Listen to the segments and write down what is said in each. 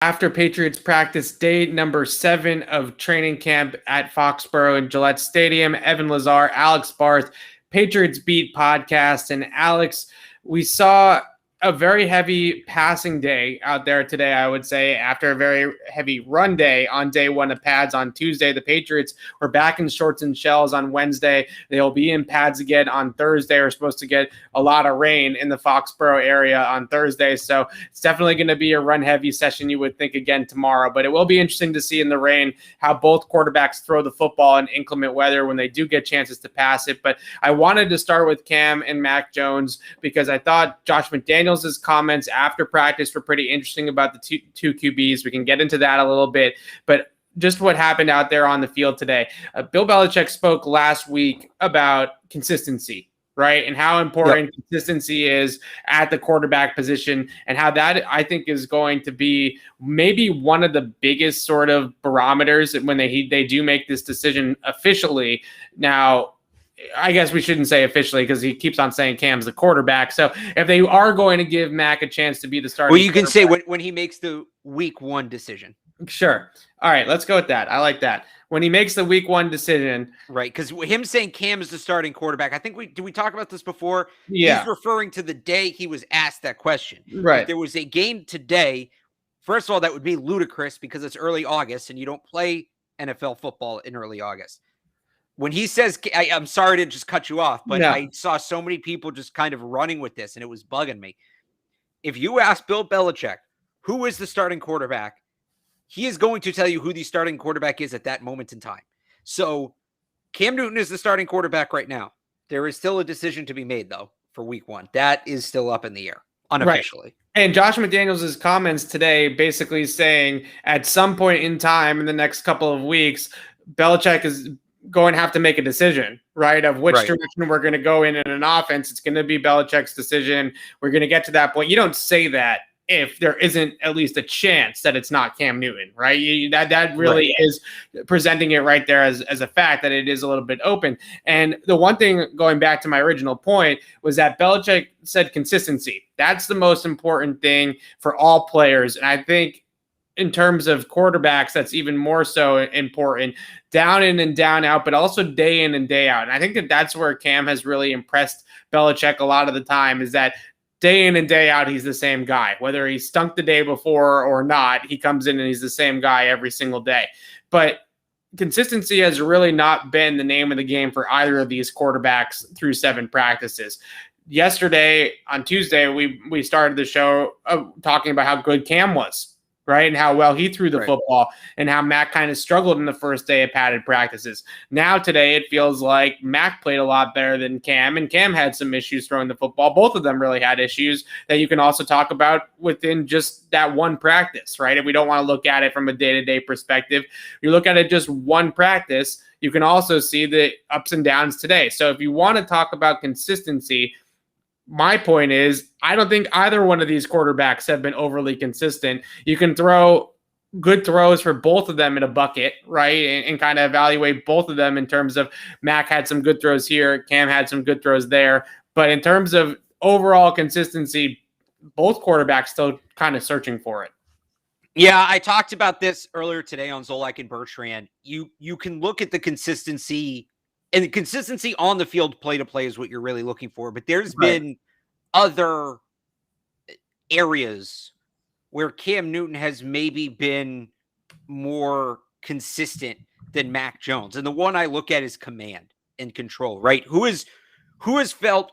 After Patriots practice day number 7 of training camp at Foxborough and Gillette Stadium, Evan Lazar, Alex Barth, Patriots Beat podcast. And Alex, we saw a very heavy passing day out there today, I would say, after a very heavy run day on day 1 of pads on Tuesday. The Patriots were back in shorts and shells on Wednesday. They'll be in pads again on Thursday. We're supposed to get a lot of rain in the Foxborough area on Thursday, so it's definitely going to be a run-heavy session, you would think, again tomorrow. But it will be interesting to see in the rain how both quarterbacks throw the football in inclement weather when they do get chances to pass it. But I wanted to start with Cam and Mac Jones because I thought Josh McDaniels' comments after practice were pretty interesting about the two QBs. We can get into that a little bit, but just what happened out there on the field today. Bill Belichick spoke last week about consistency, right? And how important consistency is at the quarterback position, and how that, I think, is going to be maybe one of the biggest sort of barometers when they do make this decision officially. Now, I guess we shouldn't say officially because he keeps on saying Cam's the quarterback. So if they are going to give Mac a chance to be the starter. Well, you can say when he makes the week 1 decision. Sure. All right, let's go with that. I like that. When he makes the week 1 decision. Right, because him saying Cam is the starting quarterback, I think did we talk about this before? Yeah. He's referring to the day he was asked that question. Right. If there was a game today, first of all, that would be ludicrous because it's early August and you don't play NFL football in early August. When he says, I'm sorry to just cut you off, but I saw so many people just kind of running with this and it was bugging me. If you ask Bill Belichick, who is the starting quarterback, he is going to tell you who the starting quarterback is at that moment in time. So Cam Newton is the starting quarterback right now. There is still a decision to be made, though, for week 1. That is still up in the air, unofficially. Right. And Josh McDaniels' comments today basically saying at some point in time in the next couple of weeks, Belichick is going to have to make a decision, right, of which direction we're going to go in an offense. It's going to be Belichick's decision. We're going to get to that point. You don't say that if there isn't at least a chance that it's not Cam Newton, right? That really is presenting it right there as a fact that it is a little bit open. And the one thing, going back to my original point, was that Belichick said consistency. That's the most important thing for all players. And I think in terms of quarterbacks, that's even more so important, down in and down out, but also day in and day out. And I think that that's where Cam has really impressed Belichick a lot of the time, is that day in and day out, he's the same guy. Whether he stunk the day before or not, he comes in and he's the same guy every single day. But consistency has really not been the name of the game for either of these quarterbacks through 7 practices. Yesterday, on Tuesday, we started the show talking about how good Cam was, right? And how well he threw the football, and how Mac kind of struggled in the first day of padded practices. Now today, it feels like Mac played a lot better than Cam, and Cam had some issues throwing the football. Both of them really had issues that you can also talk about within just that one practice, right? If we don't want to look at it from a day-to-day perspective, you look at it just one practice, you can also see the ups and downs today. So if you want to talk about consistency, my point is, I don't think either one of these quarterbacks have been overly consistent. You can throw good throws for both of them in a bucket, right? And kind of evaluate both of them in terms of Mac had some good throws here, Cam had some good throws there. But in terms of overall consistency, both quarterbacks still kind of searching for it. Yeah, I talked about this earlier today on Zolak and Bertrand. You can look at the consistency, and the consistency on the field, play to play, is what you're really looking for. But there's been other areas where Cam Newton has maybe been more consistent than Mac Jones. And the one I look at is command and control, right? Who has felt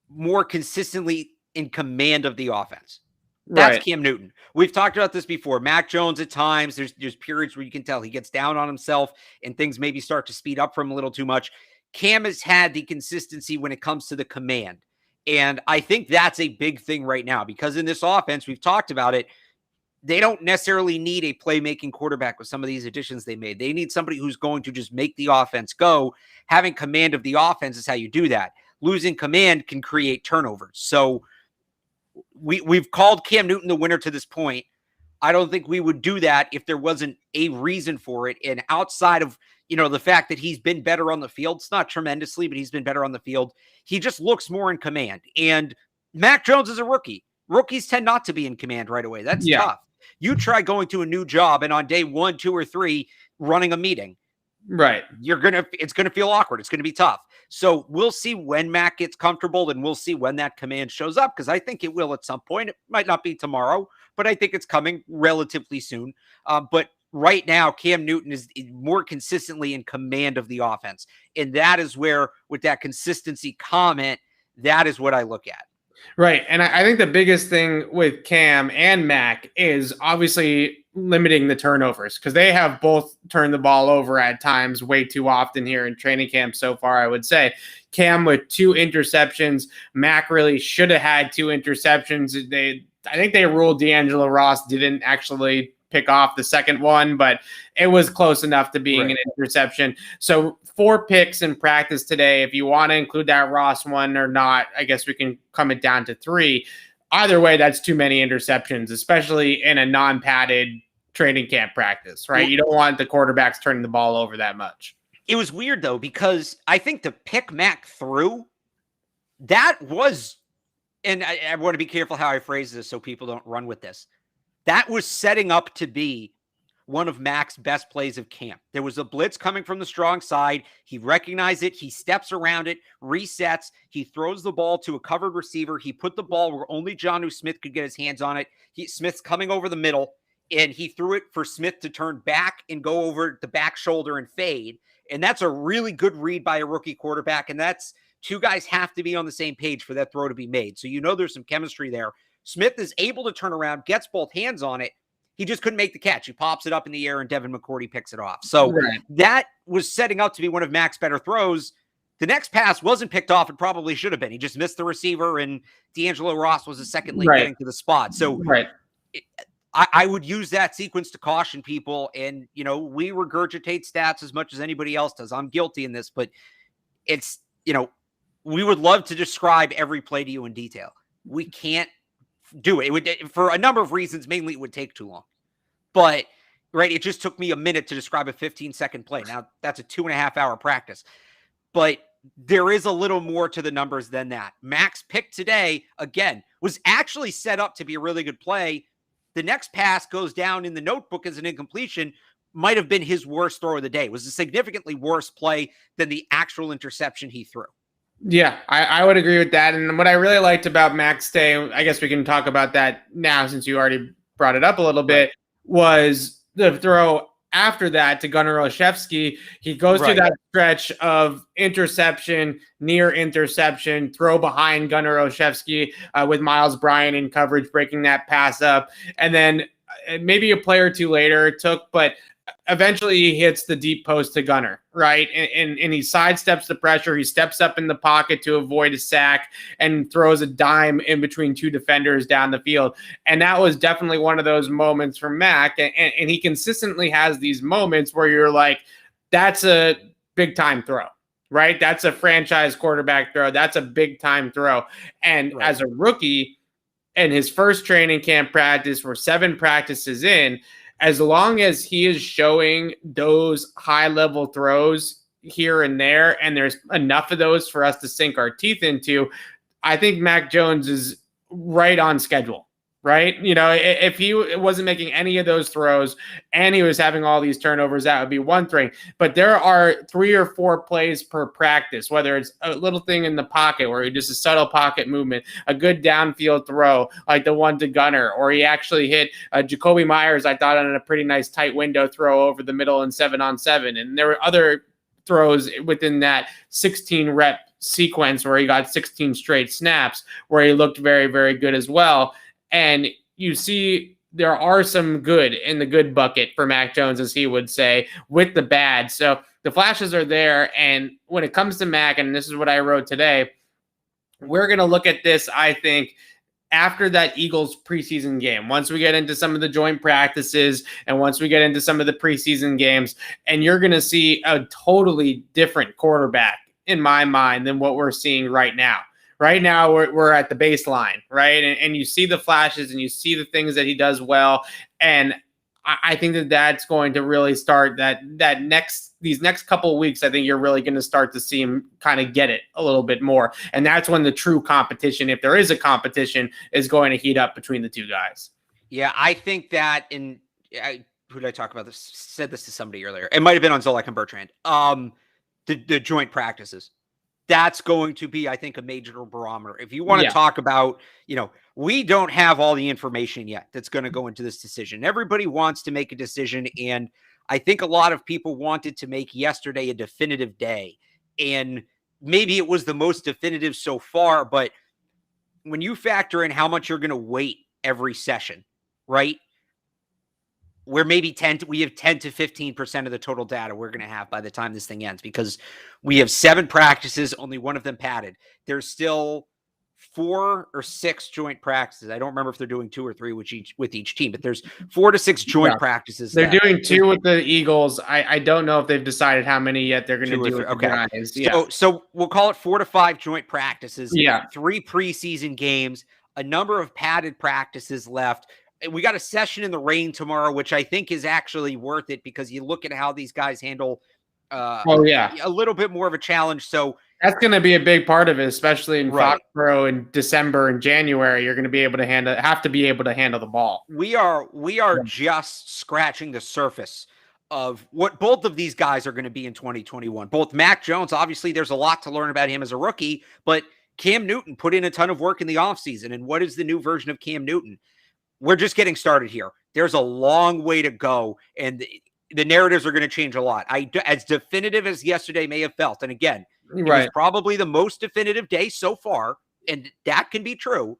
more consistently in command of the offense? That's Cam Newton. We've talked about this before. Mac Jones, at times, there's periods where you can tell he gets down on himself and things maybe start to speed up for him a little too much. Cam has had the consistency when it comes to the command. And I think that's a big thing right now, because in this offense, we've talked about it, they don't necessarily need a playmaking quarterback with some of these additions they made. They need somebody who's going to just make the offense go. Having command of the offense is how you do that. Losing command can create turnovers. So we've called Cam Newton the winner to this point. I don't think we would do that if there wasn't a reason for it. And outside of, the fact that he's been better on the field, it's not tremendously, but he's been better on the field. He just looks more in command. And Mac Jones is a rookie. Rookies tend not to be in command right away. That's tough. You try going to a new job and on day 1, 2, or 3 running a meeting. Right. It's gonna feel awkward. It's gonna be tough. So we'll see when Mac gets comfortable, and we'll see when that command shows up, because I think it will at some point. It might not be tomorrow, but I think it's coming relatively soon. But right now, Cam Newton is more consistently in command of the offense. And that is where, with that consistency comment, that is what I look at. Right. And I think the biggest thing with Cam and Mac is obviously limiting the turnovers, because they have both turned the ball over at times way too often here in training camp so far, I would say. Cam with 2 interceptions. Mac really should have had 2 interceptions. I think they ruled D'Angelo Ross didn't actually pick off the second one, but it was close enough to being an interception. So 4 picks in practice today. If you want to include that Ross one or not, I guess we can come it down to 3. Either way, that's too many interceptions, especially in a non-padded training camp practice, right? You don't want the quarterbacks turning the ball over that much. It was weird, though, because I think the pick Mac threw, that was, and I want to be careful how I phrase this so people don't run with this. That was setting up to be one of Mac's best plays of camp. There was a blitz coming from the strong side. He recognized it. He steps around it, resets. He throws the ball to a covered receiver. He put the ball where only Jonnu Smith could get his hands on it. Smith's coming over the middle, and he threw it for Smith to turn back and go over the back shoulder and fade. And that's a really good read by a rookie quarterback. And that's 2 guys have to be on the same page for that throw to be made. So there's some chemistry there. Smith is able to turn around, gets both hands on it. He just couldn't make the catch. He pops it up in the air, and Devin McCourty picks it off. So that was setting up to be one of Mac's better throws. The next pass wasn't picked off. It probably should have been. He just missed the receiver, and D'Angelo Ross was a second late getting to the spot. So I would use that sequence to caution people. And, we regurgitate stats as much as anybody else does. I'm guilty in this, but it's, we would love to describe every play to you in detail. We can't do it. It would, for a number of reasons, mainly it would take too long. But, it just took me a minute to describe a 15-second play. Now, that's a 2.5-hour practice. But there is a little more to the numbers than that. Mac's pick today, again, was actually set up to be a really good play. The next pass goes down in the notebook as an incompletion. Might have been his worst throw of the day. It was a significantly worse play than the actual interception he threw. Yeah, I would agree with that. And what I really liked about Mac's day, I guess we can talk about that now since you already brought it up a little bit, was the throw after that to Gunnar Olszewski. He goes through that stretch of interception, near interception, throw behind Gunnar Olszewski with Miles Bryant in coverage, breaking that pass up. And then maybe a play or 2 later it took, but eventually he hits the deep post to Gunnar, right? And he sidesteps the pressure. He steps up in the pocket to avoid a sack and throws a dime in between 2 defenders down the field. And that was definitely one of those moments for Mac. And he consistently has these moments where you're like, that's a big time throw, right? That's a franchise quarterback throw. That's a big time throw. And as a rookie in his first training camp practice, we're 7 practices in, as long as he is showing those high-level throws here and there, and there's enough of those for us to sink our teeth into, I think Mac Jones is right on schedule, right? If he wasn't making any of those throws and he was having all these turnovers, that would be one thing. But there are 3 or 4 plays per practice, whether it's a little thing in the pocket where he just a subtle pocket movement, a good downfield throw like the one to Gunnar, or he actually hit Jacoby Myers, I thought, on a pretty nice tight window throw over the middle and 7-on-7. And there were other throws within that 16-rep sequence where he got 16 straight snaps where he looked very, very good as well. And you see there are some good in the good bucket for Mac Jones, as he would say, with the bad. So the flashes are there. And when it comes to Mac, and this is what I wrote today, we're going to look at this, I think, after that Eagles preseason game, once we get into some of the joint practices and once we get into some of the preseason games, and you're going to see a totally different quarterback in my mind than what we're seeing right now. Right now, we're at the baseline, right? And you see the flashes and you see the things that he does well. And I think that that's going to really start these next couple of weeks. I think you're really going to start to see him kind of get it a little bit more. And that's when the true competition, if there is a competition, is going to heat up between the 2 guys. Yeah, I think that who did I talk about this? Said this to somebody earlier. It might have been on Zolak and Bertrand. The joint practices. That's going to be, I think, a major barometer. If you want to talk about, we don't have all the information yet that's going to go into this decision. Everybody wants to make a decision, and I think a lot of people wanted to make yesterday a definitive day, and maybe it was the most definitive so far, but when you factor in how much you're going to wait every session, right? We're maybe we have 10 to 15% of the total data we're going to have by the time this thing ends, because we have 7 practices, only one of them padded. There's still 4 or 6 joint practices. I don't remember if they're doing 2 or 3 with each team, but there's 4 to 6 joint practices. They're doing 2 with the Eagles. I don't know if they've decided how many yet they're going to do with the Giants. Yeah. So we'll call it 4 to 5 joint practices. Yeah. 3 preseason games, a number of padded practices left. We got a session in the rain tomorrow, which I think is actually worth it, because you look at how these guys handle a little bit more of a challenge. So that's going to be a big part of it, especially in Foxborough in December and January. You're going to be able to have to be able to handle the ball. We are just scratching the surface of what both of these guys are going to be in 2021. Both Mac Jones, obviously there's a lot to learn about him as a rookie, but Cam Newton put in a ton of work in the offseason. And what is the new version of Cam Newton? We're just getting started here. There's a long way to go, and the narratives are going to change a lot. As definitive as yesterday may have felt, and again, it was probably the most definitive day so far, and that can be true.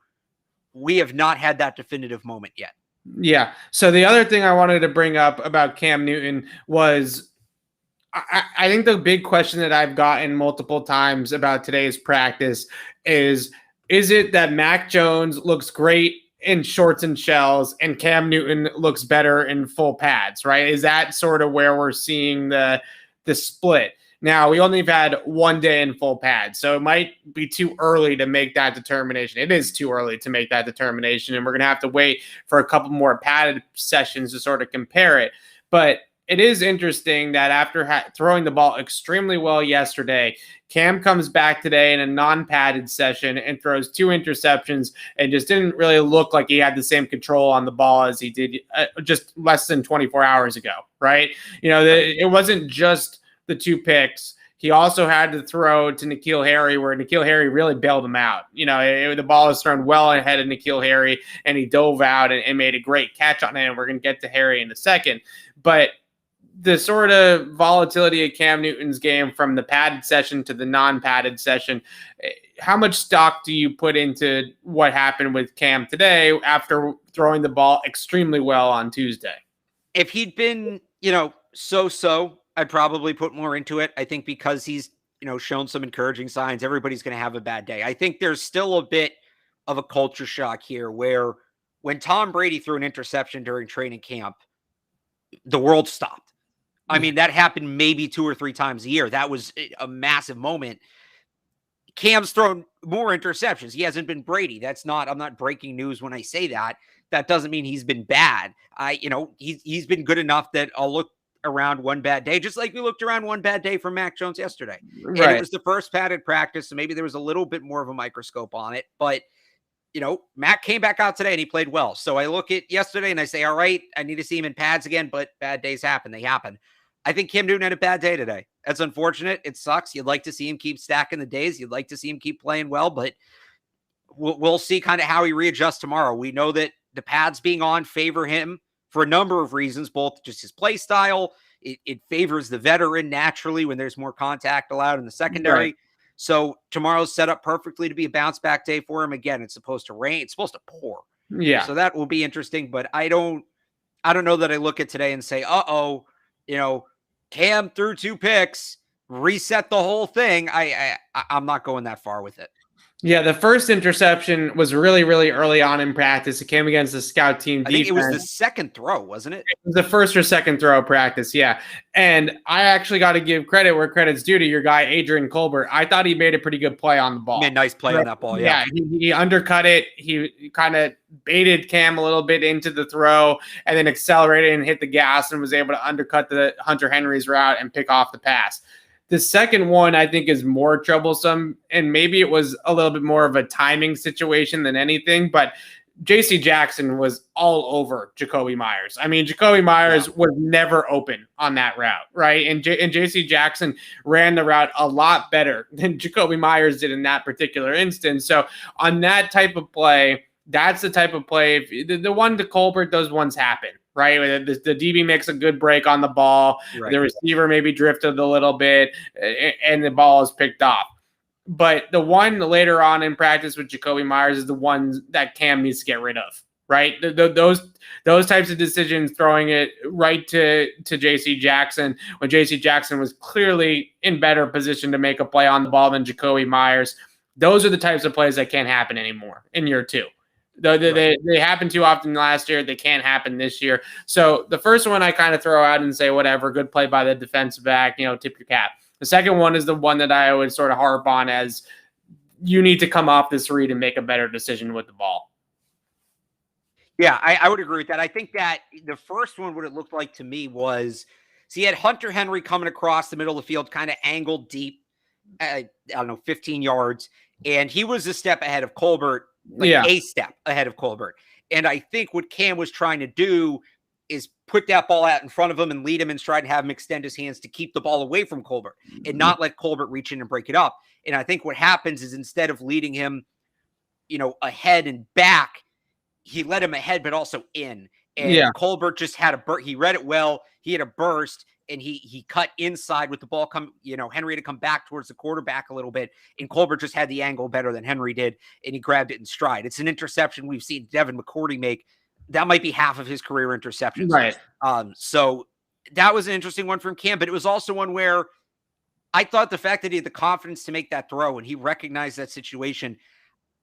We have not had that definitive moment yet. Yeah. So the other thing I wanted to bring up about Cam Newton was, I think the big question that I've gotten multiple times about today's practice is it that Mac Jones looks great in shorts and shells and Cam Newton looks better in full pads, right? Is that sort of where we're seeing the split? Now, we only have had 1 day in full pads, so it might be too early to make that determination. It is too early to make that determination, and we're going to have to wait for a couple more padded sessions to sort of compare it. But it is interesting that after throwing the ball extremely well yesterday, Cam comes back today in a non-padded session and throws 2 interceptions and just didn't really look like he had the same control on the ball as he did just less than 24 hours ago, right? It wasn't just the 2 picks. He also had to throw to N'Keal Harry, where N'Keal Harry really bailed him out. The ball was thrown well ahead of N'Keal Harry, and he dove out and made a great catch on it, and we're going to get to Harry in a second. But the sort of volatility of Cam Newton's game from the padded session to the non-padded session, how much stock do you put into what happened with Cam today after throwing the ball extremely well on Tuesday? If he'd been, so-so, I'd probably put more into it. I think because he's, shown some encouraging signs, everybody's going to have a bad day. I think there's still a bit of a culture shock here where when Tom Brady threw an interception during training camp, the world stopped. I mean, that happened maybe 2 or 3 times a year. That was a massive moment. Cam's thrown more interceptions. He hasn't been Brady. I'm not breaking news when I say that. That doesn't mean he's been bad. He's been good enough that I'll look around one bad day, just like we looked around one bad day for Mac Jones yesterday. Right. And it was the first padded practice, so maybe there was a little bit more of a microscope on it. But, Mac came back out today and he played well. So I look at yesterday and I say, all right, I need to see him in pads again, but bad days happen. They happen. I think Cam Newton had a bad day today. That's unfortunate. It sucks. You'd like to see him keep stacking the days. You'd like to see him keep playing well, but we'll see kind of how he readjusts tomorrow. We know that the pads being on favor him for a number of reasons, both just his play style. It favors the veteran naturally when there's more contact allowed in the secondary. Right. So tomorrow's set up perfectly to be a bounce back day for him. Again, it's supposed to rain. It's supposed to pour. Yeah. So that will be interesting, but I don't know that I look at today and say, Cam threw 2 picks, reset the whole thing. I'm not going that far with it. Yeah, the first interception was really, really early on in practice. It came against the scout team defense. I think it was the second throw, wasn't it? It was the first or second throw of practice, yeah. And I actually got to give credit where credit's due to your guy, Adrian Colbert. I thought he made a pretty good play on the ball. Made a nice play on that ball, yeah. Yeah, he undercut it. He kind of baited Cam a little bit into the throw and then accelerated and hit the gas and was able to undercut the Hunter Henry's route and pick off the pass. The second one, I think, is more troublesome, and maybe it was a little bit more of a timing situation than anything, but J.C. Jackson was all over Jacoby Myers. I mean, Jacoby Myers was never open on that route, right? And J.C. Jackson ran the route a lot better than Jacoby Myers did in that particular instance. So on that type of play, that's the type of play. If the one to Colbert, those ones happen, right? The DB makes a good break on the ball. Right. The receiver maybe drifted a little bit, and the ball is picked off. But the one later on in practice with Jacoby Myers is the one that Cam needs to get rid of, right? Those types of decisions, throwing it right to J.C. Jackson when J.C. Jackson was clearly in better position to make a play on the ball than Jacoby Myers. Those are the types of plays that can't happen anymore in year two. They happened too often last year. They can't happen this year. So the first one I kind of throw out and say, whatever, good play by the defensive back, tip your cap. The second one is the one that I would sort of harp on as you need to come off this read and make a better decision with the ball. Yeah, I would agree with that. I think that the first one, what it looked like to me was, he had Hunter Henry coming across the middle of the field, kind of angled deep, 15 yards. And he was a step ahead of Colbert, a step ahead of Colbert. And I think what Cam was trying to do is put that ball out in front of him and lead him in stride and have him extend his hands to keep the ball away from Colbert and not let Colbert reach in and break it up. And I think what happens is, instead of leading him, ahead and back, he led him ahead, but also in. And Colbert just had a burst. He read it well. He had a burst, and he cut inside with the ball. Henry had to come back towards the quarterback a little bit, and Colbert just had the angle better than Henry did, and he grabbed it in stride. It's an interception we've seen Devin McCourty make. That might be half of his career interceptions. Right. So that was an interesting one from Cam, but it was also one where I thought the fact that he had the confidence to make that throw and he recognized that situation.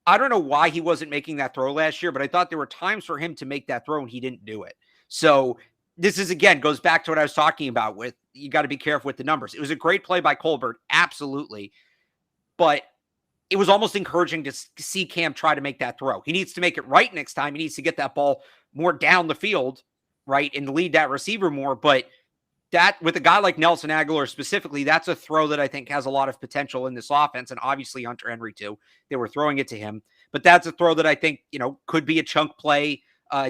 I don't know why he wasn't making that throw last year, but I thought there were times for him to make that throw and he didn't do it. So this is, again, goes back to what I was talking about with, you got to be careful with the numbers. It was a great play by Colbert. Absolutely. But it was almost encouraging to see Cam try to make that throw. He needs to make it right next time. He needs to get that ball more down the field, right, and lead that receiver more. But that, with a guy like Nelson Aguilar specifically, that's a throw that I think has a lot of potential in this offense, and obviously Hunter Henry too. They were throwing it to him. But that's a throw that I think, could be a chunk play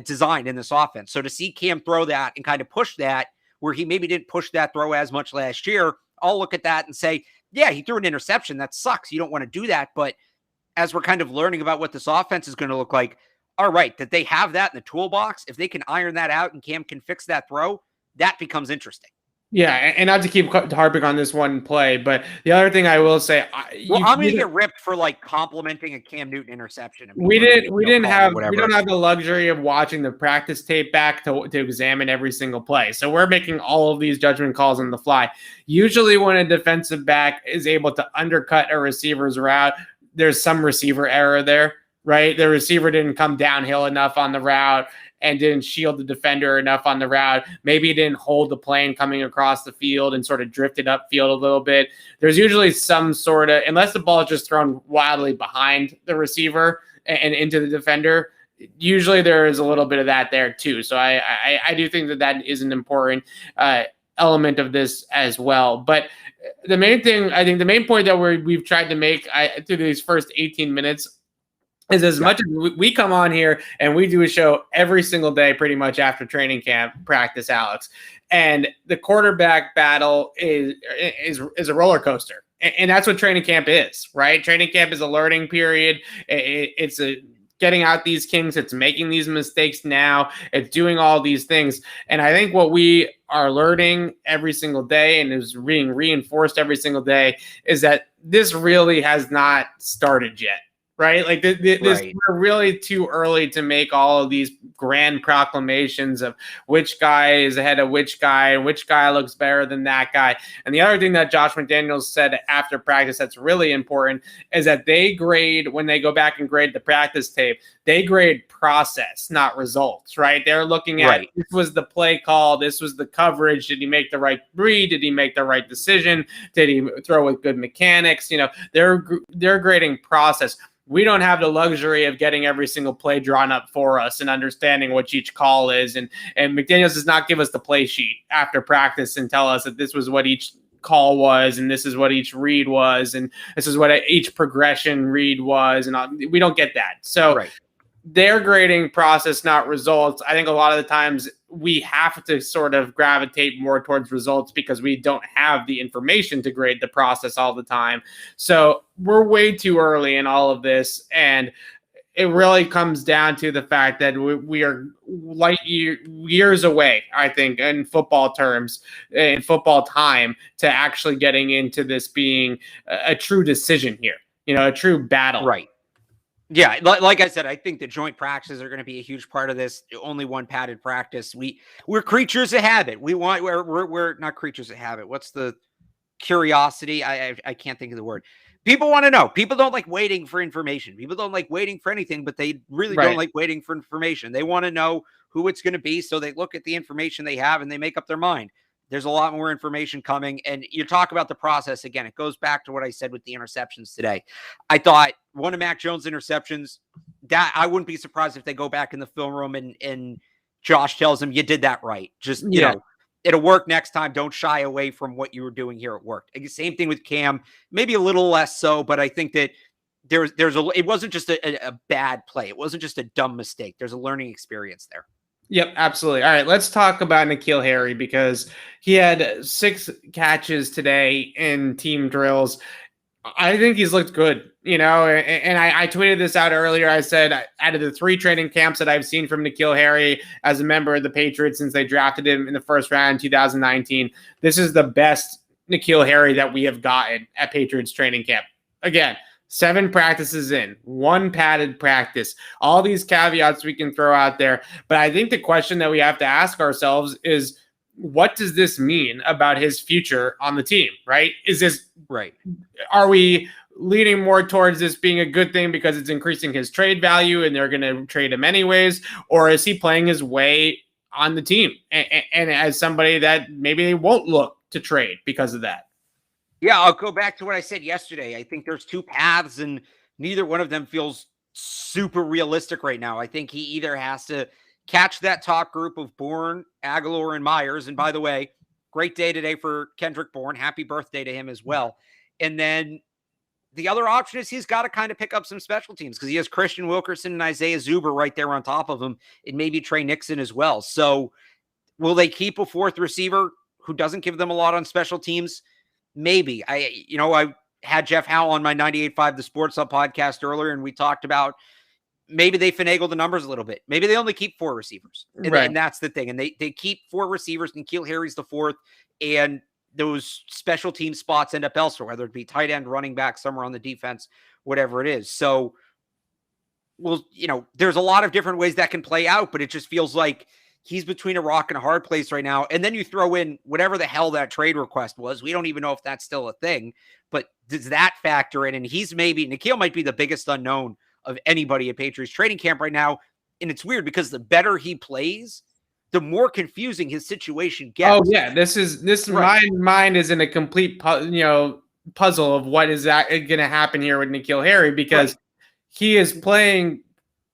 designed in this offense. So to see Cam throw that and kind of push that, where he maybe didn't push that throw as much last year, I'll look at that and say, yeah, he threw an interception. That sucks. You don't want to do that. But as we're kind of learning about what this offense is going to look like, all right, that they have that in the toolbox. If they can iron that out and Cam can fix that throw, that becomes interesting. Yeah, and not to keep harping on this one play, but the other thing I will say, I'm going to get ripped for complimenting a Cam Newton interception. We don't have the luxury of watching the practice tape back to examine every single play. So we're making all of these judgment calls on the fly. Usually when a defensive back is able to undercut a receiver's route, there's some receiver error there, right? The receiver didn't come downhill enough on the route and didn't shield the defender enough on the route. Maybe he didn't hold the plane coming across the field and sort of drifted upfield a little bit. There's usually some sort of, unless the ball is just thrown wildly behind the receiver and into the defender, usually there is a little bit of that there too. So I do think that is an important element of this as well. But the main thing, I think the main point that we've tried to make through these first 18 minutes is as much as we come on here and we do a show every single day pretty much after training camp practice, Alex, and the quarterback battle is a roller coaster. And that's what training camp is, right? Training camp is a learning period. It's getting out these kinks. It's making these mistakes now. It's doing all these things. And I think what we are learning every single day and is being reinforced every single day is that this really has not started yet. Right? We're really too early to make all of these grand proclamations of which guy is ahead of which guy and which guy looks better than that guy. And the other thing that Josh McDaniels said after practice that's really important is that they grade, when they go back and grade the practice tape, they grade process, not results, right? They're looking at this was the play call, this was the coverage. Did he make the right read? Did he make the right decision? Did he throw with good mechanics? They're grading process. We don't have the luxury of getting every single play drawn up for us and understanding what each call is. And McDaniels does not give us the play sheet after practice and tell us that this was what each call was and this is what each read was and this is what each progression read was. And we don't get that. So their grading process, not results. I think a lot of the times we have to sort of gravitate more towards results because we don't have the information to grade the process all the time. So we're way too early in all of this. And it really comes down to the fact that we are years away, I think, in football terms, in football time, to actually getting into this being a true decision here, a true battle. Right. Yeah, like I said, I think the joint practices are going to be a huge part of this. Only one padded practice. We're creatures of habit. We're not creatures of habit. What's the curiosity? I can't think of the word. People want to know. People don't like waiting for information. People don't like waiting for anything, but they really don't like waiting for information. They want to know who it's going to be, so they look at the information they have and they make up their mind. There's a lot more information coming. And you talk about the process again. It goes back to what I said with the interceptions today. I thought one of Mac Jones' interceptions, that I wouldn't be surprised if they go back in the film room and Josh tells him, you did that right. Just, you know, it'll work next time. Don't shy away from what you were doing here. It worked. Same thing with Cam, maybe a little less so, but I think that it wasn't just a bad play. It wasn't just a dumb mistake. There's a learning experience there. Yep, absolutely. All right, let's talk about N'Keal Harry, because he had 6 catches today in team drills. I think he's looked good, and I tweeted this out earlier. I said, out of the 3 training camps that I've seen from N'Keal Harry as a member of the Patriots since they drafted him in the first round in 2019, this is the best N'Keal Harry that we have gotten at Patriots training camp. Again, 7 practices in, 1 padded practice, all these caveats we can throw out there. But I think the question that we have to ask ourselves is, what does this mean about his future on the team, right? Is this right? Are we leaning more towards this being a good thing because it's increasing his trade value and they're going to trade him anyways? Or is he playing his way on the team and as somebody that maybe they won't look to trade because of that? Yeah, I'll go back to what I said yesterday. I think there's 2 paths, and neither one of them feels super realistic right now. I think he either has to catch that top group of Bourne, Aguilar, and Myers. And by the way, great day today for Kendrick Bourne. Happy birthday to him as well. And then the other option is he's got to kind of pick up some special teams, because he has Christian Wilkerson and Isaiah Zuber right there on top of him, and maybe Trey Nixon as well. So will they keep a 4th receiver who doesn't give them a lot on special teams? Maybe. I had Jeff Howell on my 98.5 The Sports Hub podcast earlier, and we talked about maybe they finagle the numbers a little bit. Maybe they only keep 4 receivers. And that's the thing. And they keep 4 receivers, and N'Keal Harry's the 4th, and those special team spots end up elsewhere, whether it be tight end, running back, somewhere on the defense, whatever it is. So, there's a lot of different ways that can play out, but it just feels like he's between a rock and a hard place right now. And then you throw in whatever the hell that trade request was. We don't even know if that's still a thing, but does that factor in? And N'Keal might be the biggest unknown of anybody at Patriots training camp right now. And it's weird because the better he plays, the more confusing his situation gets. Oh yeah. My mind is in a complete, puzzle of what is that going to happen here with N'Keal Harry, because he is playing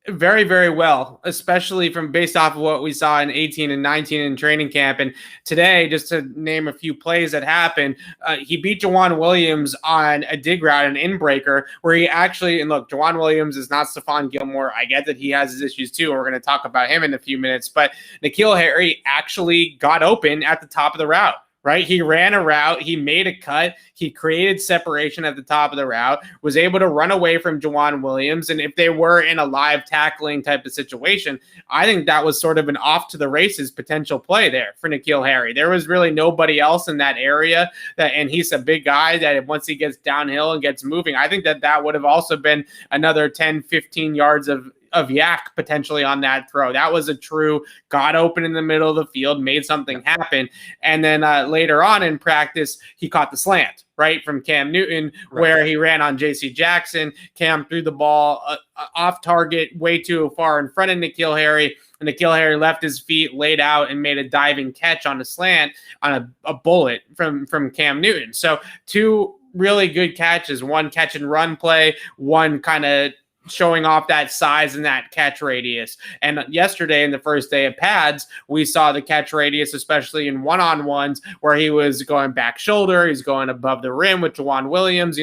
very, very well, especially based off of what we saw in 18 and 19 in training camp. And today, just to name a few plays that happened, he beat Jawan Williams on a dig route, an in-breaker, where he actually, and look, Jawan Williams is not Stephon Gilmore. I get that he has his issues too. We're going to talk about him in a few minutes, but N'Keal Harry actually got open at the top of the route. Right? He ran a route. He made a cut. He created separation at the top of the route, was able to run away from Jawan Williams. And if they were in a live tackling type of situation, I think that was sort of an off to the races potential play there for N'Keal Harry. There was really nobody else in that area and he's a big guy that once he gets downhill and gets moving, I think that would have also been another 10, 15 yards of yak potentially on that throw. That was a true got open in the middle of the field, made something happen. And then later on in practice, he caught the slant, right, from Cam Newton, where he ran on J.C. Jackson. Cam threw the ball off target way too far in front of N'Keal Harry. And N'Keal Harry left his feet laid out and made a diving catch on a slant on a bullet from Cam Newton. So 2 really good catches, 1 catch and run play, 1 kind of showing off that size and that catch radius. And yesterday in the first day of pads, we saw the catch radius, especially in one-on-ones, where he was going back shoulder, he's going above the rim with Jawan Williams,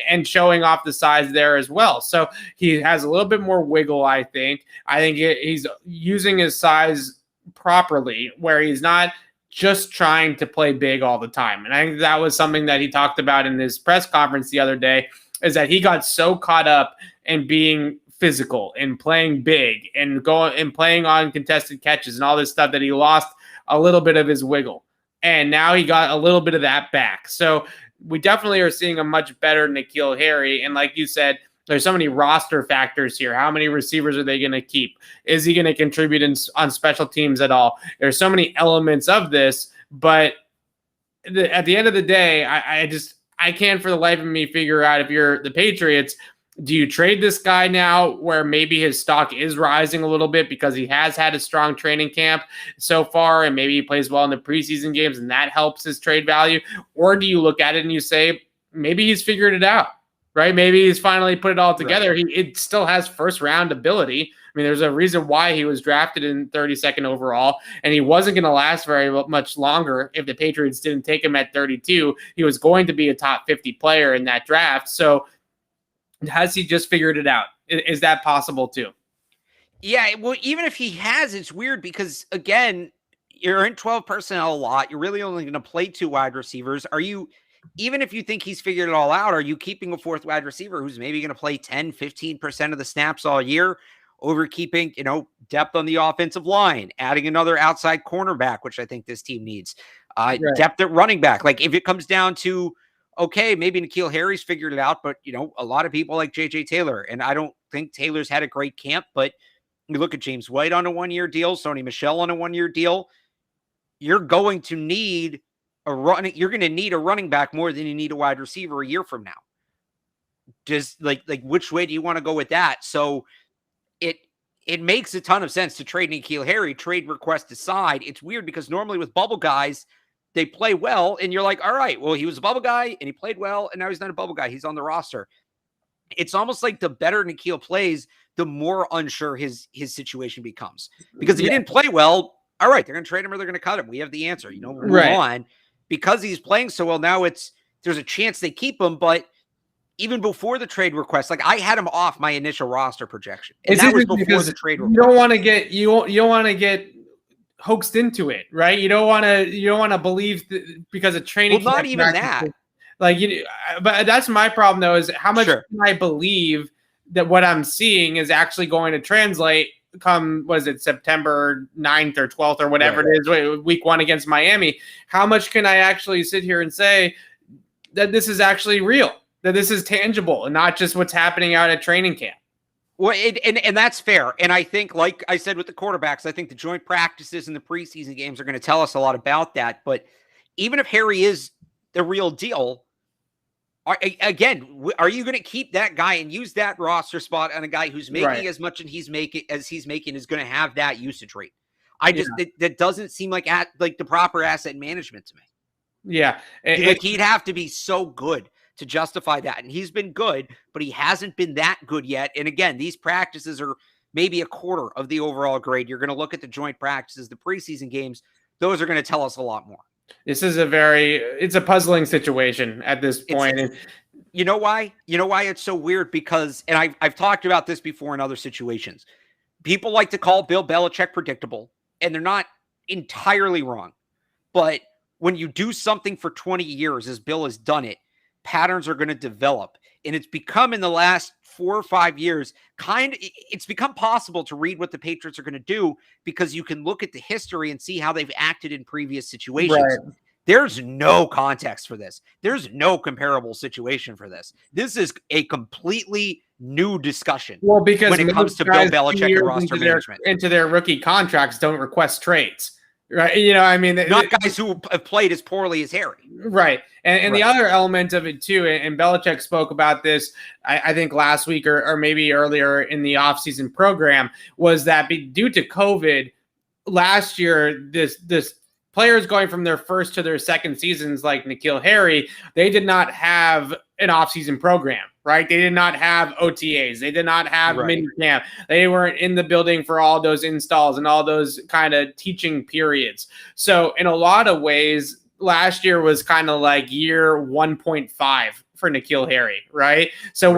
and showing off the size there as well. So he has a little bit more wiggle, I think. I think he's using his size properly, where he's not just trying to play big all the time. And I think that was something that he talked about in his press conference the other day, is that he got so caught up in being physical and playing big and going and playing on contested catches and all this stuff that he lost a little bit of his wiggle. And now he got a little bit of that back. So we definitely are seeing a much better N'Keal Harry. And like you said, there's so many roster factors here. How many receivers are they going to keep? Is he going to contribute on special teams at all? There's so many elements of this, but at the end of the day, I can't for the life of me figure out, if you're the Patriots, do you trade this guy now where maybe his stock is rising a little bit because he has had a strong training camp so far and maybe he plays well in the preseason games and that helps his trade value? Or do you look at it and you say, maybe he's figured it out? Right? Maybe he's finally put it all together. Right. It still has first round ability. I mean, there's a reason why he was drafted in 32nd overall, and he wasn't going to last very much longer if the Patriots didn't take him at 32. He was going to be a top 50 player in that draft. So has he just figured it out? Is that possible too? Yeah, well, even if he has, it's weird because, again, you're in 12 personnel a lot. You're really only going to play 2 wide receivers. Even if you think he's figured it all out, are you keeping a 4th wide receiver who's maybe going to play 10, 15% of the snaps all year over keeping, depth on the offensive line, adding another outside cornerback, which I think this team needs, right. Depth at running back. Like if it comes down to, okay, maybe N'Keal Harry's figured it out, but a lot of people like JJ Taylor, and I don't think Taylor's had a great camp, but you look at James White on a 1-year deal, Sony Michel on a 1-year deal, you're going to need you're going to need a running back more than you need a wide receiver a year from now. Just like which way do you want to go with that? So it makes a ton of sense to trade N'Keal Harry, trade request aside. It's weird because normally with bubble guys, they play well and you're like, all right, well, he was a bubble guy and he played well and now he's not a bubble guy. He's on the roster. It's almost like the better N'Keal plays, the more unsure his situation becomes. Because if he didn't play well, all right, they're going to trade him or they're going to cut him. We have the answer, move on. Because he's playing so well now, there's a chance they keep him. But even before the trade request, like I had him off my initial roster projection, and that was before the trade request. You don't want to get hoaxed into it, right? You don't want to believe because of training. Well, not even that. But that's my problem though. Is how much can I believe that what I'm seeing is actually going to translate come, September 9th or 12th or whatever it is, week 1 against Miami? How much can I actually sit here and say that this is actually real, that this is tangible and not just what's happening out at training camp? Well, and that's fair. And I think, like I said with the quarterbacks, I think the joint practices and the preseason games are going to tell us a lot about that. But even if Harry is the real deal, are you going to keep that guy and use that roster spot on a guy who's making as much as he's making is going to have that usage rate? That doesn't seem like the proper asset management to me. Yeah. He'd have to be so good to justify that. And he's been good, but he hasn't been that good yet. And again, these practices are maybe a quarter of the overall grade. You're going to look at the joint practices, the preseason games. Those are going to tell us a lot more. This is it's a puzzling situation at this point. You know why? You know why it's so weird? Because, and I've talked about this before in other situations, people like to call Bill Belichick predictable, and they're not entirely wrong. But when you do something for 20 years, as Bill has done it, patterns are going to develop. And it's become in the last 4 or 5 years, it's become possible to read what the Patriots are going to do because you can look at the history and see how they've acted in previous situations. Right. There's no context for this. There's no comparable situation for this. This is a completely new discussion. Well, because when it comes to Bill Belichick and roster management, into their rookie contracts, don't request trades. Right. Not guys who have played as poorly as Harry. Right. And the other element of it too, and Belichick spoke about this, I think last week or maybe earlier in the offseason program, was that due to COVID last year, this players going from their first to their second seasons, like N'Keal Harry, they did not have an offseason program. right? They did not have OTAs. They did not have mini camp. They weren't in the building for all those installs and all those kind of teaching periods. So in a lot of ways, last year was kind of like year 1.5 for N'Keal Harry, right? So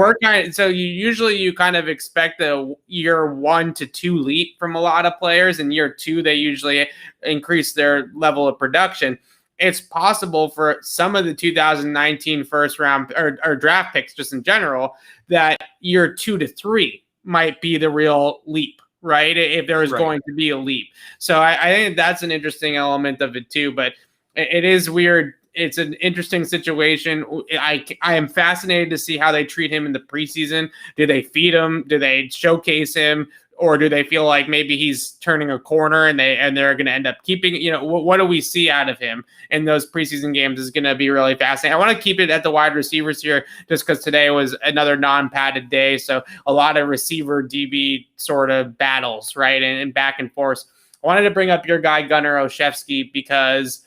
you kind of expect the year 1 to 2 leap from a lot of players. In year 2, they usually increase their level of production. It's possible for some of the 2019 first round or draft picks just in general that year 2 to 3 might be the real leap, right? If there is going to be a leap. So I think that's an interesting element of it too, but it is weird. It's an interesting situation. I am fascinated to see how they treat him in the preseason. Do they feed him? Do they showcase him? Or do they feel like maybe he's turning a corner and they're going to end up keeping, what do we see out of him in those preseason games is going to be really fascinating. I want to keep it at the wide receivers here just because today was another non-padded day. So a lot of receiver DB sort of battles, right? And back and forth. I wanted to bring up your guy, Gunnar Olszewski, because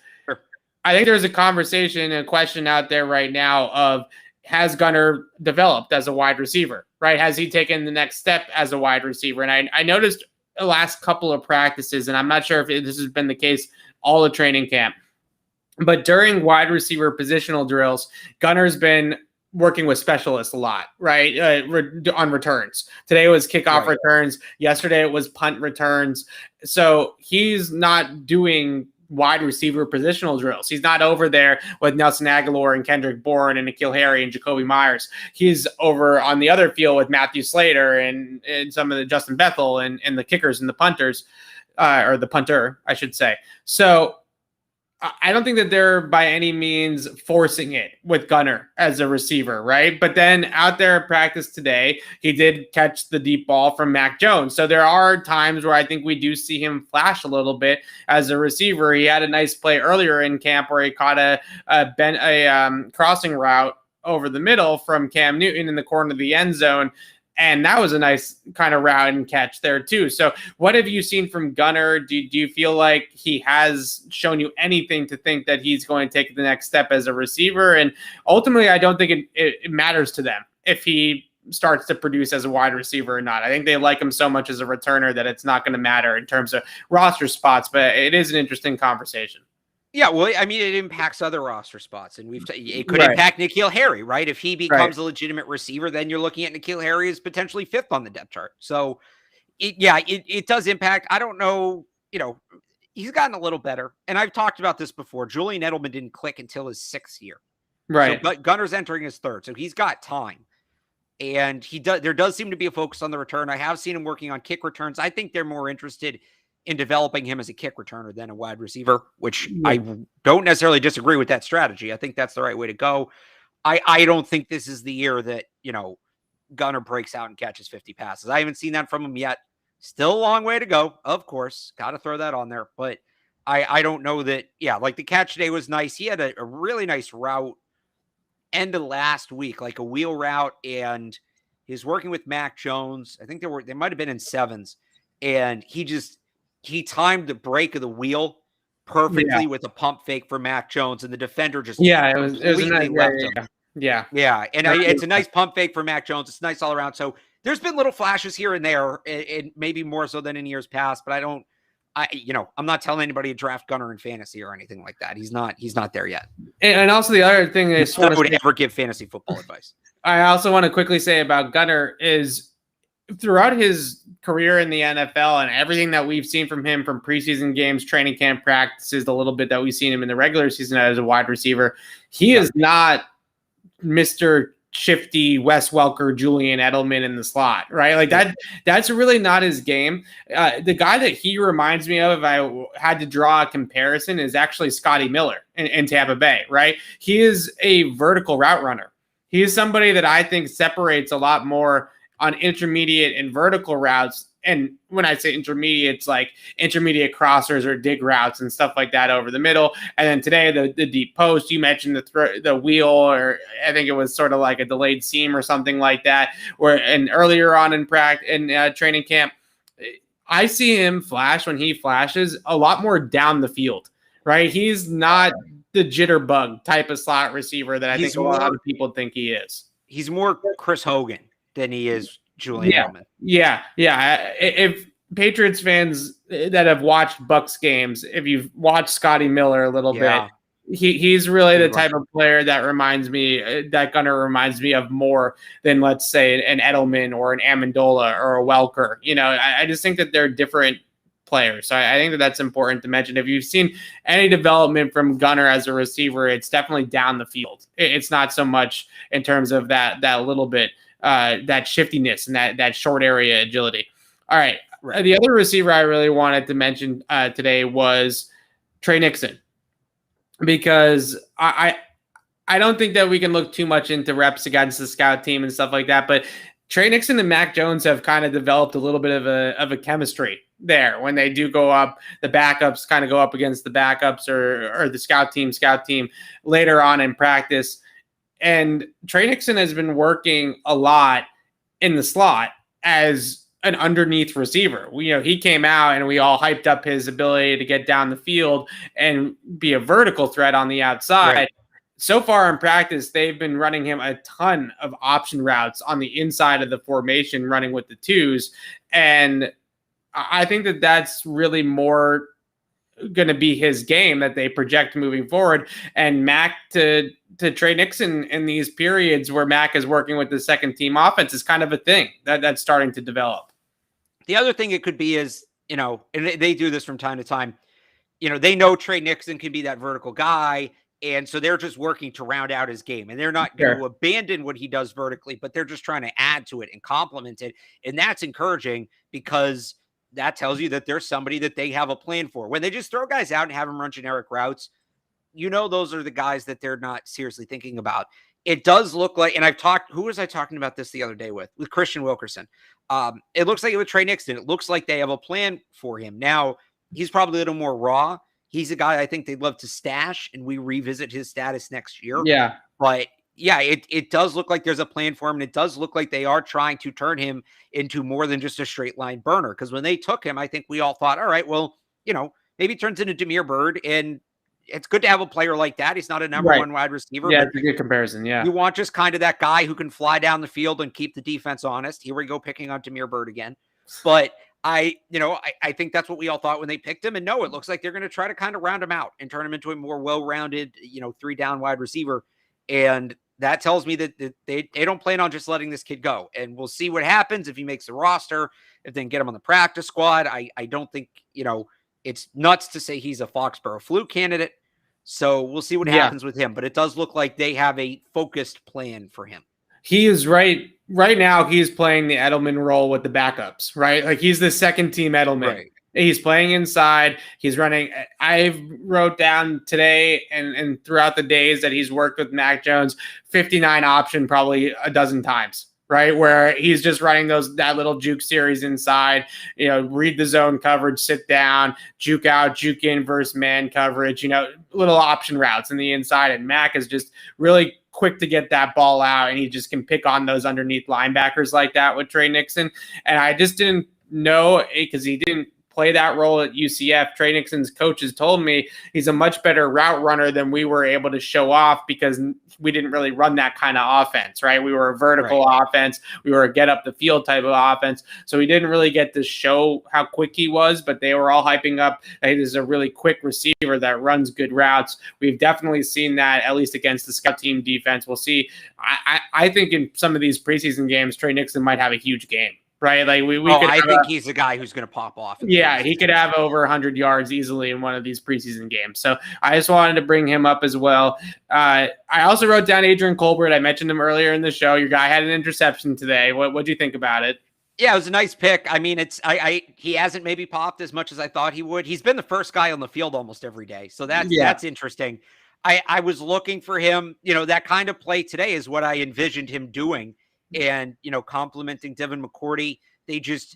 I think there's a conversation and a question out there right now of, has Gunnar developed as a wide receiver, right? Has he taken the next step as a wide receiver? And I noticed the last couple of practices, and I'm not sure if this has been the case all of training camp, but during wide receiver positional drills, Gunnar's been working with specialists a lot, right? On returns. Today was kickoff returns. Yesterday it was punt returns. So he's not doing wide receiver positional drills. He's not over there with Nelson Aguilar and Kendrick Bourne and N'Keal Harry and Jacoby Myers. He's over on the other field with Matthew Slater and some of the Justin Bethel and the kickers and the punters, or the punter, I should say. So I don't think that they're by any means forcing it with Gunnar as a receiver, right? But then out there at practice today, he did catch the deep ball from Mac Jones. So there are times where I think we do see him flash a little bit as a receiver. He had a nice play earlier in camp where he caught a crossing route over the middle from Cam Newton in the corner of the end zone. And that was a nice kind of route and catch there too. So what have you seen from Gunnar? Do you feel like he has shown you anything to think that he's going to take the next step as a receiver? And ultimately, I don't think it matters to them if he starts to produce as a wide receiver or not. I think they like him so much as a returner that it's not going to matter in terms of roster spots, but it is an interesting conversation. Yeah, well, I mean, it impacts other roster spots, and it could impact N'Keal Harry, right? If he becomes a legitimate receiver, then you're looking at N'Keal Harry as potentially 5th on the depth chart. So, it does impact. I don't know, he's gotten a little better, and I've talked about this before. Julian Edelman didn't click until his 6th year, right? So, but Gunnar's entering his 3rd, so he's got time, and there does seem to be a focus on the return. I have seen him working on kick returns. I think they're more interested in developing him as a kick returner than a wide receiver, which I don't necessarily disagree with that strategy. I think that's the right way to go. I don't think this is the year that, Gunnar breaks out and catches 50 passes. I haven't seen that from him yet. Still a long way to go. Of course, got to throw that on there. But I don't know that. Yeah. Like the catch today was nice. He had a really nice route end of last week, like a wheel route. And he was working with Mac Jones. I think they might've been in 7s, and he timed the break of the wheel perfectly with a pump fake for Mac Jones, and the defender just it was left him. Yeah. And it's a nice pump fake for Mac Jones. It's nice all around. So there's been little flashes here and there, and maybe more so than in years past, but I'm not telling anybody to draft Gunnar in fantasy or anything like that. He's not there yet. And also the other thing is, I would ever give fantasy football advice. I also want to quickly say about Gunnar is, throughout his career in the NFL and everything that we've seen from him from preseason games, training camp practices, the little bit that we've seen him in the regular season as a wide receiver, he is not Mr. Shifty Wes Welker, Julian Edelman in the slot, right? Like that's really not his game. The guy that he reminds me of, if I had to draw a comparison, is actually Scotty Miller in Tampa Bay, right? He is a vertical route runner. He is somebody that I think separates a lot more on intermediate and vertical routes. And when I say intermediate, it's like intermediate crossers or dig routes and stuff like that over the middle. And then today, the deep post, you mentioned the wheel, or I think it was sort of like a delayed seam or something like that. And earlier on in training camp, I see him flash when he flashes a lot more down the field, right? He's not the jitterbug type of slot receiver that I think a lot of people think he is. he's more Chris Hogan than he is Julian Edelman. Yeah. If Patriots fans that have watched Bucks games, if you've watched Scotty Miller a little bit, he's really the type of player that Gunnar reminds me of more than, let's say, an Edelman or an Amendola or a Welker. I just think that they're different players. So I think that that's important to mention. If you've seen any development from Gunnar as a receiver, it's definitely down the field. It's not so much in terms of that little bit, that shiftiness and that short area agility. All right. The other receiver I really wanted to mention today was Trey Nixon, because I don't think that we can look too much into reps against the scout team and stuff like that, but Trey Nixon and Mac Jones have kind of developed a little bit of a chemistry there. When they do go up, the backups kind of go up against the backups or the scout team later on in practice. And Trey Nixon has been working a lot in the slot as an underneath receiver. He came out and we all hyped up his ability to get down the field and be a vertical threat on the outside. Right. So far in practice, they've been running him a ton of option routes on the inside of the formation, running with the twos. And I think that that's really more going to be his game that they project moving forward. And Mac to Trey Nixon in these periods where Mac is working with the second team offense is kind of a thing that's starting to develop. The other thing it could be is, and they do this from time to time, they know Trey Nixon can be that vertical guy. And so they're just working to round out his game, and they're not going to abandon what he does vertically, but they're just trying to add to it and complement it. And that's encouraging, because that tells you that there's somebody that they have a plan for. When they just throw guys out and have them run generic routes, those are the guys that they're not seriously thinking about. It does look like, and who was I talking about this the other day with Christian Wilkerson? It looks like with Trey Nixon, it looks like they have a plan for him. Now, he's probably a little more raw. He's a guy I think they'd love to stash, and we revisit his status next year. Yeah. But yeah, it does look like there's a plan for him. And it does look like they are trying to turn him into more than just a straight line burner. Because when they took him, I think we all thought, all right, well, maybe it turns into Damiere Byrd, and it's good to have a player like that. He's not a number one wide receiver. Yeah, it's a good comparison. Yeah. You want just kind of that guy who can fly down the field and keep the defense honest. Here we go, picking on Damiere Byrd again. But I think that's what we all thought when they picked him. And no, it looks like they're going to try to kind of round him out and turn him into a more well-rounded, 3-down wide receiver. And that tells me that they don't plan on just letting this kid go. And we'll see what happens if he makes the roster, if they can get him on the practice squad. I don't think, it's nuts to say he's a Foxborough fluke candidate. So we'll see what happens with him. But it does look like they have a focused plan for him. He is right now. He's playing the Edelman role with the backups, right? Like, he's the second team Edelman. Right. He's playing inside. He's running. I've wrote down today and throughout the days that he's worked with Mac Jones, 59 option probably a dozen times, right? Where he's just running that little juke series inside, read the zone coverage, sit down, juke out, juke in versus man coverage, little option routes in the inside. And Mac is just really quick to get that ball out, and he just can pick on those underneath linebackers like that with Trey Nixon. And I just didn't know, because he didn't play that role at UCF. Trey Nixon's coaches told me he's a much better route runner than we were able to show off, because we didn't really run that kind of offense, right? We were a vertical offense. We were a get up the field type of offense. So we didn't really get to show how quick he was, but they were all hyping up that he's a really quick receiver that runs good routes. We've definitely seen that, at least against the scout team defense. We'll see. I think in some of these preseason games, Trey Nixon might have a huge game. Right, like I think he's the guy who's going to pop off. Yeah, he could have over 100 yards easily in one of these preseason games. So I just wanted to bring him up as well. I also wrote down Adrian Colbert. I mentioned him earlier in the show. Your guy had an interception today. What do you think about it? Yeah, it was a nice pick. I mean, he hasn't maybe popped as much as I thought he would. He's been the first guy on the field almost every day, so that's interesting. I was looking for him. That kind of play today is what I envisioned him doing. And, complimenting Devin McCourty. They just,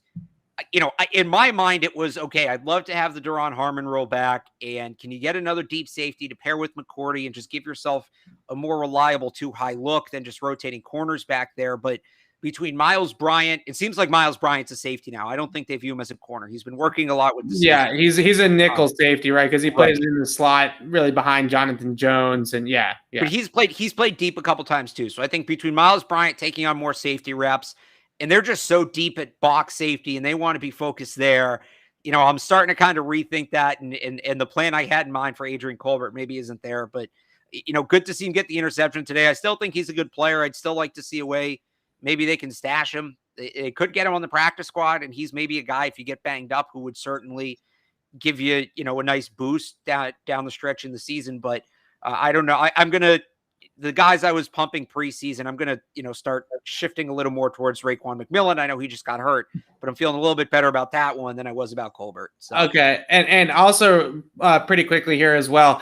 in my mind, it was, okay, I'd love to have the Duron Harmon roll back. And can you get another deep safety to pair with McCourty and just give yourself a more reliable 2-high look than just rotating corners back there? But between Miles Bryant. It seems like Miles Bryant's a safety now. I don't think they view him as a corner. He's been working a lot with the Yeah, he's a nickel safety, right? Because he plays in the slot really behind Jonathan Jones. And yeah. But he's played deep a couple times too. So I think between Miles Bryant taking on more safety reps, and they're just so deep at box safety and they want to be focused there. I'm starting to kind of rethink that. And the plan I had in mind for Adrian Colbert maybe isn't there. But, good to see him get the interception today. I still think he's a good player. I'd still like to see a way maybe they can stash him. They could get him on the practice squad, and he's maybe a guy, if you get banged up, who would certainly give you, a nice boost down the stretch in the season. But I don't know. I'm going to, the guys I was pumping preseason, I'm going to, start shifting a little more towards Raekwon McMillan. I know he just got hurt, but I'm feeling a little bit better about that one than I was about Colbert. So. Okay. And also pretty quickly here as well,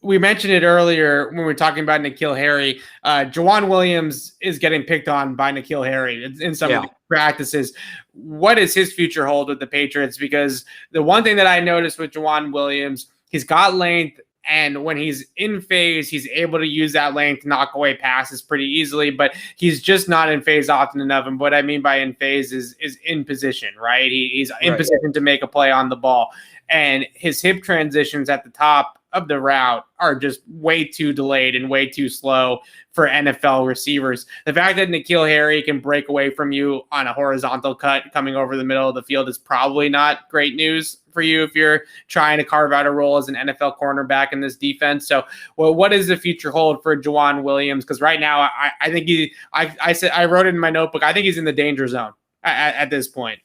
we mentioned it earlier when we were talking about N'Keal Harry. Jawan Williams is getting picked on by N'Keal Harry in some of the practices. What does his future hold with the Patriots? Because the one thing that I noticed with Jawan Williams, he's got length, and when he's in phase, he's able to use that length to knock away passes pretty easily, but he's just not in phase often enough. And what I mean by in phase is in position, right? He's in position to make a play on the ball. And his hip transitions at the top of the route are just way too delayed and way too slow for NFL receivers. The fact that N'Keal Harry can break away from you on a horizontal cut coming over the middle of the field is probably not great news for you if you're trying to carve out a role as an NFL cornerback in this defense. So, what does the future hold for Jawan Williams? Because right now, I think I wrote it in my notebook. I think he's in the danger zone at this point.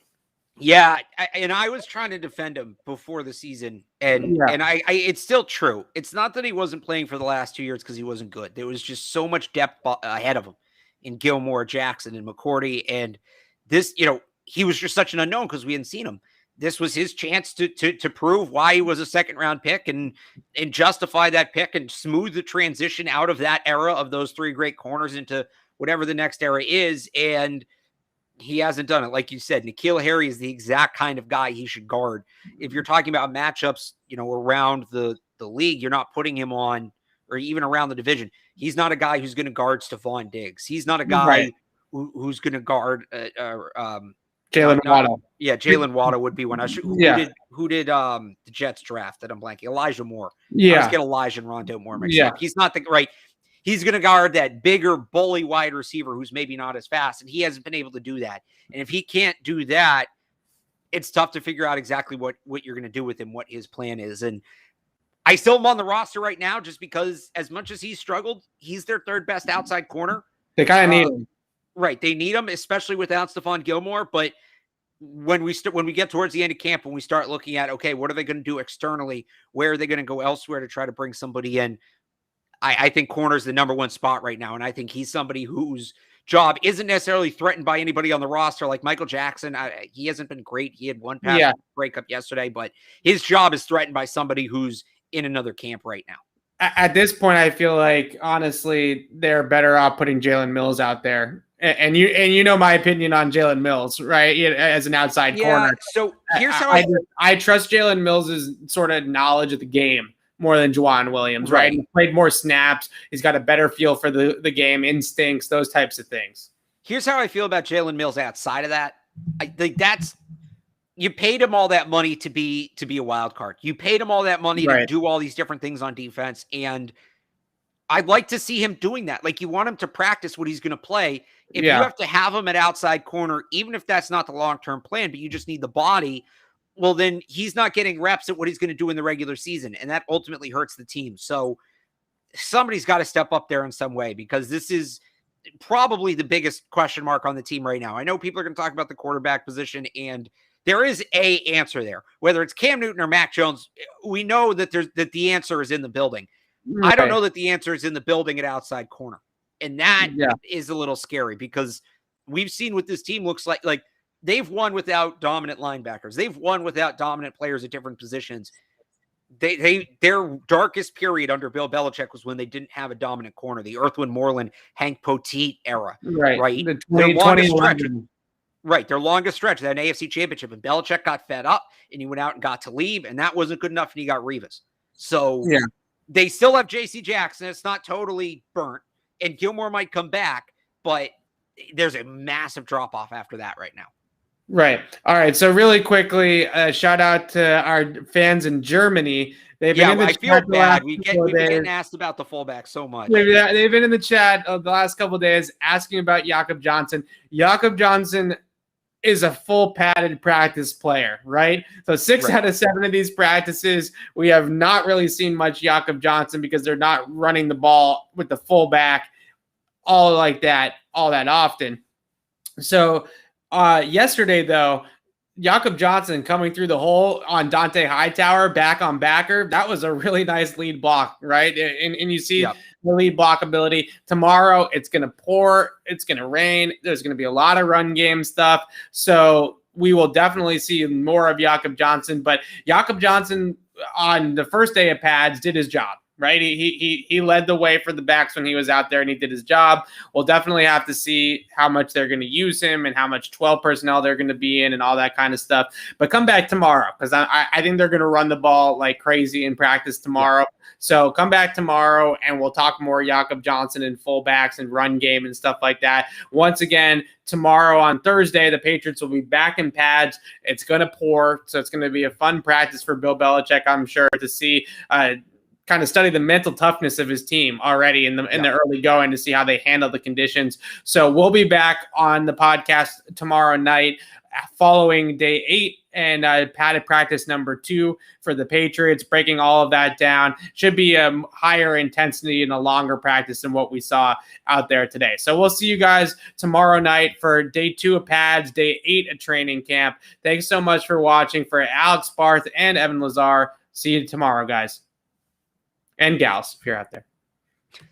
Yeah, and I was trying to defend him before the season, and I it's still true. It's not that he wasn't playing for the last 2 years because he wasn't good. There was just so much depth ahead of him in Gilmore, Jackson, and McCourty, and this, he was just such an unknown because we hadn't seen him. This was his chance to prove why he was a second-round pick and justify that pick and smooth the transition out of that era of those three great corners into whatever the next era is, and he hasn't done it. Like you said, N'Keal Harry is the exact kind of guy he should guard. If you're talking about matchups, around the league, you're not putting him on, or even around the division. He's not a guy who's going to guard Stephon Diggs. He's not a guy who's going to guard Jalen Waddle. Yeah, Jalen Waddle would be one. Who did the Jets draft that I'm blanking? Elijah Moore. I always get Elijah and Rondale Moore mixed up. He's not the right. He's going to guard that bigger, bully wide receiver who's maybe not as fast, and he hasn't been able to do that. And if he can't do that, it's tough to figure out exactly what you're going to do with him, what his plan is. And I still am on the roster right now just because as much as he's struggled, he's their third best outside corner. They kind of need him. Right. They need him, especially without Stephon Gilmore. But when we get towards the end of camp and we start looking at, okay, what are they going to do externally? Where are they going to go elsewhere to try to bring somebody in? I think corner's the number one spot right now. And I think he's somebody whose job isn't necessarily threatened by anybody on the roster. Like Michael Jackson, he hasn't been great. He had one pass breakup yesterday, but his job is threatened by somebody who's in another camp right now. At this point, I feel like, honestly, they're better off putting Jalen Mills out there. And you know my opinion on Jalen Mills, right? As an outside corner. So here's how I trust Jalen Mills' sort of knowledge of the game more than Jawan Williams, right? He played more snaps. He's got a better feel for the game, instincts, those types of things. Here's how I feel about Jalen Mills outside of that. I think you paid him all that money to be a wild card. You paid him all that money to do all these different things on defense. And I'd like to see him doing that. Like, you want him to practice what he's going to play. If you have to have him at outside corner, even if that's not the long-term plan, but you just need the body, well, then he's not getting reps at what he's going to do in the regular season. And that ultimately hurts the team. So somebody's got to step up there in some way, because this is probably the biggest question mark on the team right now. I know people are going to talk about the quarterback position, and there is a answer there. Whether it's Cam Newton or Mac Jones, we know that the answer is in the building. I don't know that the answer is in the building at outside corner. And that is a little scary, because we've seen what this team looks like they've won without dominant linebackers. They've won without dominant players at different positions. Their darkest period under Bill Belichick was when they didn't have a dominant corner, the Earthwind Moreland, Hank Poteet era. Right. The 2020 their longest stretch, that AFC championship, and Belichick got fed up and he went out and got to leave, and that wasn't good enough, and he got Revis. So they still have JC Jackson. It's not totally burnt, and Gilmore might come back, but there's a massive drop off after that right now. Right. All right. So really quickly, shout out to our fans in Germany. They've been in the I chat feel the bad. last We've couple of been days. getting asked about the fullback so much. They've been in the chat the last couple of days asking about Jakob Johnson. Jakob Johnson is a full padded practice player, right? So 6 out of 7 of these practices, we have not really seen much Jakob Johnson because they're not running the ball with the fullback all that often. So yesterday, though, Jakob Johnson coming through the hole on Dante Hightower, back on backer, that was a really nice lead block, right? And you see the lead block ability. Tomorrow, it's going to pour. It's going to rain. There's going to be a lot of run game stuff. So we will definitely see more of Jakob Johnson. But Jakob Johnson on the first day of pads did his job. Right. He led the way for the backs when he was out there and he did his job. We'll definitely have to see how much they're going to use him and how much 12 personnel they're going to be in and all that kind of stuff. But come back tomorrow because I think they're going to run the ball like crazy in practice tomorrow. Yeah. So come back tomorrow and we'll talk more Jakob Johnson and fullbacks and run game and stuff like that. Once again, tomorrow on Thursday, the Patriots will be back in pads. It's going to pour. So it's going to be a fun practice for Bill Belichick, I'm sure, to see kind of study the mental toughness of his team already in the early going to see how they handle the conditions. So we'll be back on the podcast tomorrow night following day 8 and padded practice number 2 for the Patriots, breaking all of that down. Should be a higher intensity and a longer practice than what we saw out there today. So we'll see you guys tomorrow night for day 2 of pads, day 8 of training camp. Thanks so much for watching. For Alex Barth and Evan Lazar, see you tomorrow, guys. And gals, if you're out there.